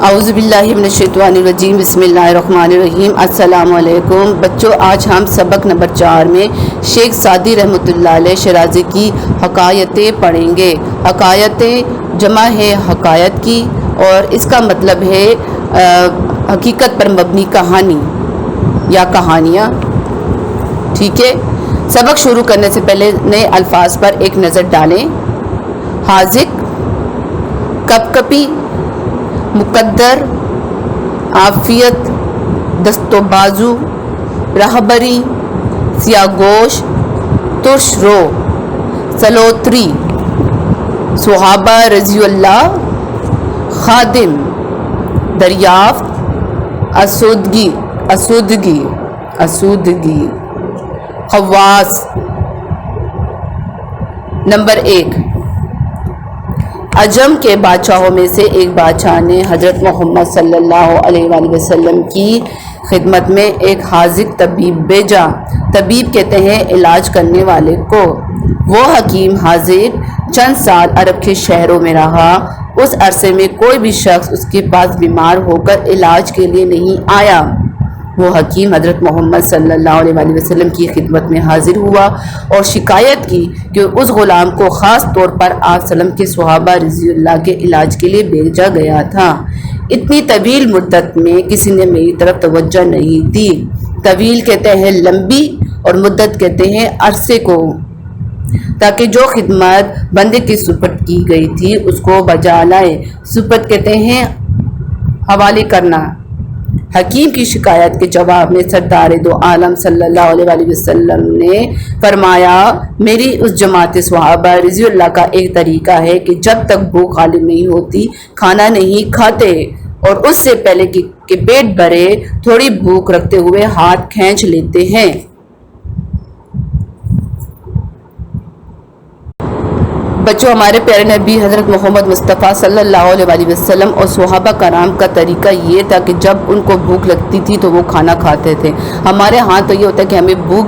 اعوذ باللہ من الشیطان الرجیم بسم اللہ الرحمن الرحیم۔ السلام علیکم بچوں، آج ہم سبق نمبر 4 میں شیخ سعدی رحمۃ اللہ علیہ شیرازی کی حکایتیں پڑھیں گے۔ حکایتیں جمع ہے حکایت کی، اور اس کا مطلب ہے حقیقت پر مبنی کہانی یا کہانیاں۔ ٹھیک ہے، سبق شروع کرنے سے پہلے نئے الفاظ پر ایک نظر ڈالیں۔ حاذق، کپ کپی، مقدر، عافیت، دست و بازو، رہبری، سیاہ گوش، ترش رو، سلوتری، صحابہ رضی اللہ، خادم، دریافت، اسودگی، خواص۔ نمبر 1، عجم کے بادشاہوں میں سے ایک بادشاہ نے حضرت محمد صلی اللہ علیہ وآلہ وسلم کی خدمت میں ایک حاذق طبیب بھیجا۔ طبیب کہتے ہیں علاج کرنے والے کو۔ وہ حکیم حاذق چند سال عرب کے شہروں میں رہا۔ اس عرصے میں کوئی بھی شخص اس کے پاس بیمار ہو کر علاج کے لیے نہیں آیا۔ وہ حکیم حضرت محمد صلی اللہ علیہ وآلہ وسلم کی خدمت میں حاضر ہوا اور شکایت کی کہ اس غلام کو خاص طور پر آپ صلی اللہ علیہ وسلم کے صحابہ رضی اللہ کے علاج کے لیے بھیجا گیا تھا۔ اتنی طویل مدت میں کسی نے میری طرف توجہ نہیں دی۔ طویل کہتے ہیں لمبی، اور مدت کہتے ہیں عرصے کو، تاکہ جو خدمت بندے کی سپرد کی گئی تھی اس کو بجا لائے۔ سپرد کہتے ہیں حوالے کرنا۔ حکیم کی شکایت کے جواب میں سردار دو عالم صلی اللہ علیہ وآلہ وسلم نے فرمایا، میری اس جماعت صحابہ رضی اللہ کا ایک طریقہ ہے کہ جب تک بھوک غالب نہیں ہوتی کھانا نہیں کھاتے، اور اس سے پہلے کہ پیٹ بھرے تھوڑی بھوک رکھتے ہوئے ہاتھ کھینچ لیتے ہیں۔ بچوں، ہمارے پیارے نبی حضرت محمد مصطفیٰ صلی اللہ علیہ وآلہ وسلم اور صحابہ کرام کا طریقہ یہ تھا کہ جب ان کو بھوک لگتی تھی تو وہ کھانا کھاتے تھے۔ ہمارے ہاں تو یہ ہوتا ہے کہ ہمیں بھوک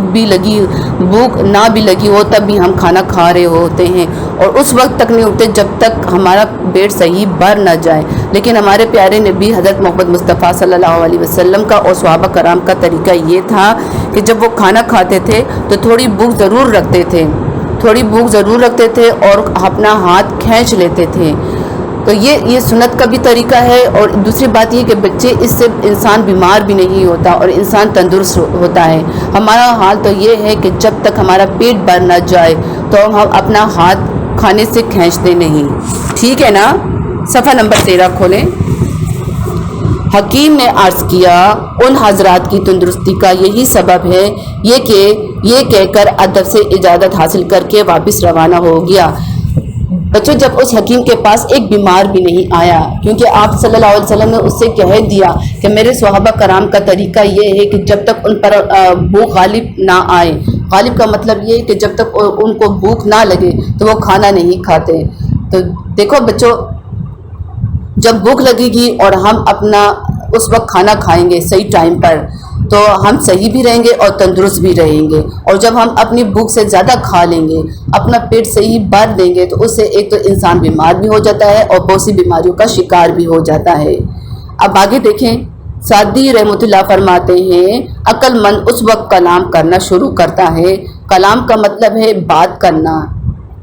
نہ بھی لگی ہو تب بھی ہم کھانا کھا رہے ہوتے ہیں، اور اس وقت تک نہیں ہوتے جب تک ہمارا پیٹ صحیح بھر نہ جائے۔ لیکن ہمارے پیارے نبی حضرت محمد مصطفیٰ صلی اللہ علیہ وسلم کا اور صحابہ کرام کا طریقہ یہ تھا کہ جب وہ کھانا کھاتے تھے تو تھوڑی بھوک ضرور رکھتے تھے اور اپنا ہاتھ کھینچ لیتے تھے۔ تو یہ سنت کا بھی طریقہ ہے، اور دوسری بات یہ کہ بچے اس سے انسان بیمار بھی نہیں ہوتا اور انسان تندرست ہوتا ہے۔ ہمارا حال تو یہ ہے کہ جب تک ہمارا پیٹ بھر نہ جائے تو ہم اپنا ہاتھ کھانے سے کھینچتے نہیں۔ ٹھیک ہے نا؟ صفحہ نمبر 13 کھولیں۔ حکیم نے عرض کیا، ان حضرات کی تندرستی کا یہی سبب ہے یہ کہہ کر ادب سے اجازت حاصل کر کے واپس روانہ ہو گیا۔ بچوں، جب اس حکیم کے پاس ایک بیمار بھی نہیں آیا، کیونکہ آپ صلی اللہ علیہ وسلم نے اس سے کہہ دیا کہ میرے صحابہ کرام کا طریقہ یہ ہے کہ جب تک ان پر بھوک غالب نہ آئے، غالب کا مطلب یہ ہے کہ جب تک ان کو بھوک نہ لگے تو وہ کھانا نہیں کھاتے۔ تو دیکھو بچوں، جب بھوک لگے گی اور ہم اپنا اس وقت کھانا کھائیں گے صحیح ٹائم پر تو ہم صحیح بھی رہیں گے اور تندرست بھی رہیں گے۔ اور جب ہم اپنی بھوک سے زیادہ کھا لیں گے، اپنا پیٹ صحیح بھر دیں گے، تو اس سے ایک تو انسان بیمار بھی ہو جاتا ہے اور بہت سی بیماریوں کا شکار بھی ہو جاتا ہے۔ اب آگے دیکھیں، سعدی رحمۃ اللہ فرماتے ہیں، عقل مند اس وقت کلام کرنا شروع کرتا ہے، کلام کا مطلب ہے بات کرنا،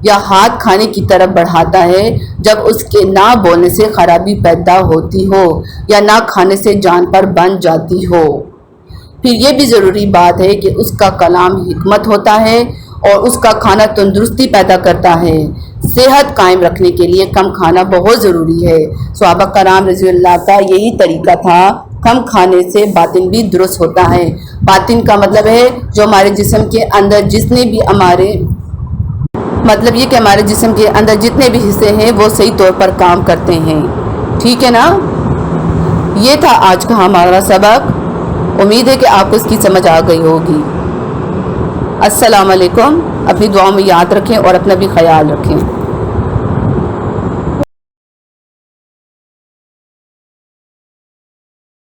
یا ہاتھ کھانے کی طرف بڑھاتا ہے جب اس کے نہ بولنے سے خرابی پیدا ہوتی ہو یا نہ کھانے سے جان پر بن جاتی ہو۔ پھر یہ بھی ضروری بات ہے کہ اس کا کلام حکمت ہوتا ہے اور اس کا کھانا تندرستی پیدا کرتا ہے۔ صحت قائم رکھنے کے لیے کم کھانا بہت ضروری ہے۔ صحابہ کرام رضی اللہ کا یہی طریقہ تھا۔ کم کھانے سے باطن بھی درست ہوتا ہے۔ باطن کا مطلب ہے جو ہمارے جسم کے اندر ہمارے جسم کے اندر جتنے بھی حصے ہیں وہ صحیح طور پر کام کرتے ہیں۔ ٹھیک ہے نا؟ یہ تھا آج کا ہمارا سبق۔ امید ہے کہ آپ کو اس کی سمجھ آ گئی ہوگی۔ السلام علیکم۔ اپنی دعاؤں میں یاد رکھیں اور اپنا بھی خیال رکھیں۔